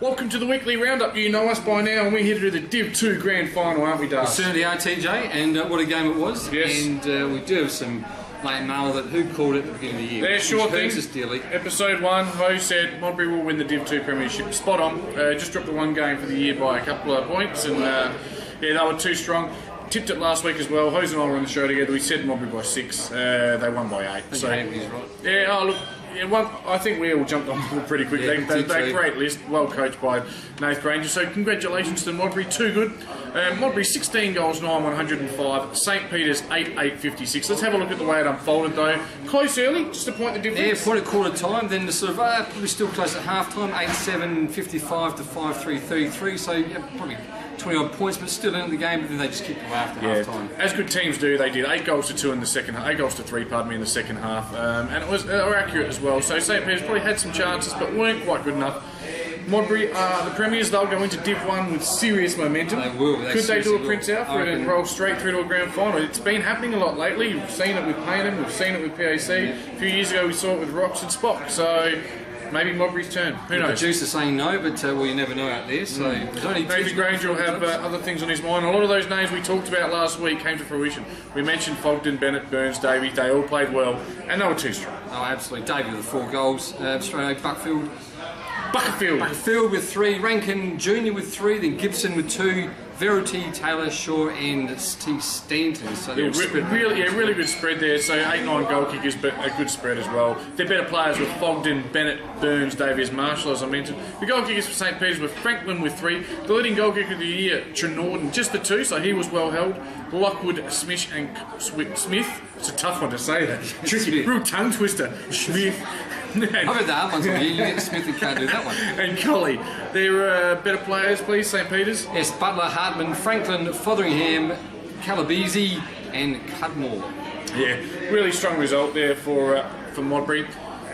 Welcome to the weekly roundup. You know us by now, and we're here to do the Div 2 Grand Final, aren't we, Darcy? We certainly are, TJ, and what a game it was. Yes. And we do have some late mail that who called it at the beginning of the year. They're sure things. Us dearly. Episode 1, Ho said Modbury will win the Div 2 Premiership. Spot on. Just dropped the one game for the year by a couple of points, and yeah, they were too strong. Tipped it last week as well. Hose and I were on the show together. We said Modbury by 6. They won by 8. So he's right. Yeah, oh look. Yeah, well, I think we all jumped on board pretty quick. Yeah, They're great list, well coached by Nath Granger. So congratulations to Modbury, too good. Modbury 16 goals, 9 105. St Peter's 8 56. Let's have a look at the way it unfolded though. Close early, just to point the difference. Yeah, point at quarter time. Then the sort of probably still close at half time. 8-7, 55 to 5-3, 33. So yeah, probably 20 odd points, but still in the game. But then they just kicked away after half time. As good teams do, they did 8 goals to 2 in the second half. 8 goals to 3, pardon me, in the second half, and it was accurate as well. So St Peter's probably had some chances, but weren't quite good enough. Modbury are the premiers. They'll go into Div 1 with serious momentum. They will. Could they do a Prince Alfred and roll straight through to a grand final? It's been happening a lot lately. We've seen it with Payneham, we've seen it with PAC. A few years ago we saw it with Rocks and Spock. So maybe Modbury's turn. Who knows? The producer's saying no, but well, you never know out there. So Nathan Granger will have other things on his mind. A lot of those names we talked about last week came to fruition. We mentioned Fogden, Bennett, Burns, Davey. They all played well, and they were too strong. Oh, absolutely. Davey with 4 goals. Straight Buckfield. Buckfield with 3, Rankin Jr. with 3, then Gibson with 2, Verity, Taylor, Shaw, and T. Stanton. So really good spread there. So 8-9 goal kickers, but a good spread as well. Their better players were Fogden, Bennett, Burns, Davies, Marshall, as I mentioned. The goal kickers for St Peter's were Franklin with 3. The leading goal kicker of the year, Trenorden, just the 2, so he was well held. Lockwood, Smith, and Smith. It's a tough one to say that. Tricky, real tongue twister. Smith. I've heard the hard ones on you. You get Smith and can't do that one. And Colley. They're better players, please, St Peter's. Yes, Butler, Hartman, Franklin, Fotheringham, Calabrese, and Cudmore. Yeah, really strong result there for Modbury.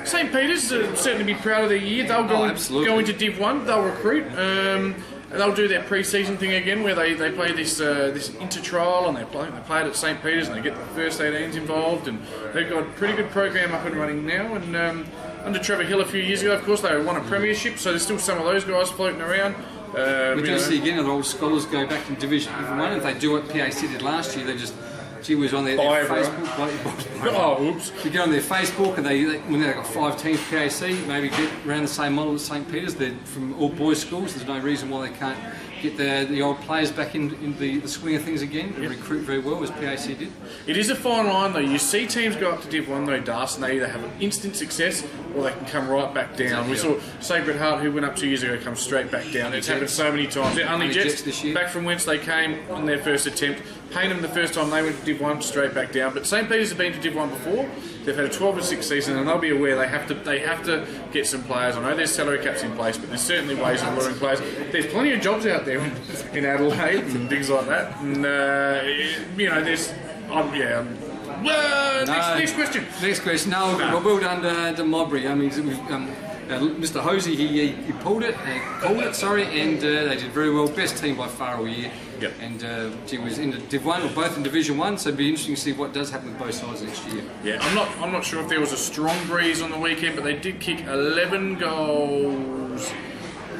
St Peter's certainly be proud of their year. They'll go into Div 1. They'll recruit. They'll do their pre-season thing again, where they play this inter-trial, and they play it at St Peter's, and they get the first 18s involved, and they've got a pretty good program up and running now. And under Trevor Hill a few years ago, of course, they won a premiership, so there's still some of those guys floating around. We do see again the old scholars go back to Division 1. If they do what PAC did last year, they just was on their Facebook. Oh, oops. You get on their Facebook, and they when they've got 5 teams PAC, maybe get around the same model as St Peter's. They're from all boys schools. There's no reason why they can't get the old players back in the swing of things again and recruit very well as PAC did. It is a fine line though. You see teams go up to Div 1 though, Darcy, and they either have an instant success or they can come right back down. We saw Sacred Heart, who went up 2 years ago, come straight back down. It's happened so many times. Only Jets this year. Back from whence they came on their first attempt. Payneham the first time they went to Div 1, straight back down. But St Peter's have been to Div 1 before. They've had a 12-6 season, and they'll be aware they have to get some players. I know there's salary caps in place, but there's certainly ways of luring players. There's plenty of jobs out there in Adelaide and things like that. And there's next question. Next question. No. Well done to Modbury. I mean, Mr. Hosey, he pulled it, called it, and they did very well. Best team by far all year. Yep. And he was in Div 1 or both in Division 1, so it'd be interesting to see what does happen with both sides next year. Yeah, I'm not sure if there was a strong breeze on the weekend, but they did kick 11 goals.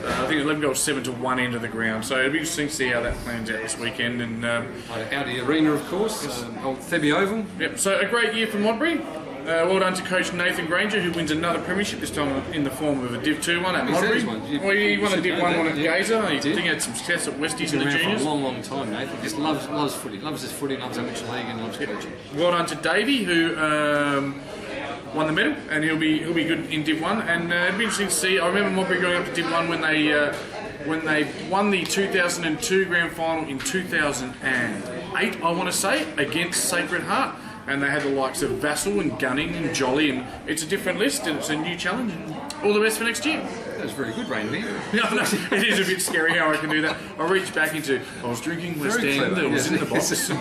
I think 11 goals, 7 to 1 end of the ground. So it'll be interesting to see how that plans out this weekend. And out of the arena, of course, old Thebby Oval. Yep. So a great year for Modbury. Well done to Coach Nathan Granger, who wins another premiership, this time in the form of a Div 2 one at Modbury. He won a Div 1 one at Gazer. He had some success at Westies in the juniors. For a long time, Nathan. Just loves footy. Loves his footy, loves amateur league, and loves coaching. Well done to Davey, who won the medal, and he'll be good in Div 1. And it'll be interesting to see. I remember Modbury going up to Div 1 when they won the 2002 grand final in 2008, I want to say, against Sacred Heart. And they had the likes of Vassal and Gunning and Jolly, and it's a different list, and it's a new challenge. And all the best for next year. That was very good, Rain. No, it is a bit scary how I can do that. I reached back into, I was drinking West End, it was in the box. And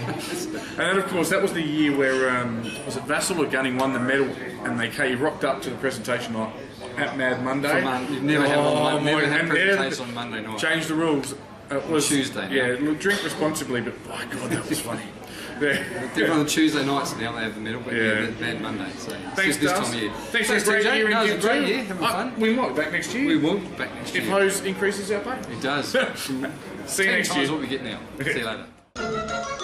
then, of course, that was the year where, was it Vassal or Gunning won the medal, and he rocked up to the presentation night at Mad Monday. You've never had one on Monday night. Changed the rules. It was Tuesday. Yeah, look, drink responsibly, but my God, that was funny. Different on the Tuesday nights now, they have the medal, but the bad Monday. So Thanks, this Darcy. time of year. Thanks for a great year in No, it was a great Gym year, too. having fun. We might be back next year. We will be back next year. If Hose increases our pay. It does. See you next year. What we get now. See you later.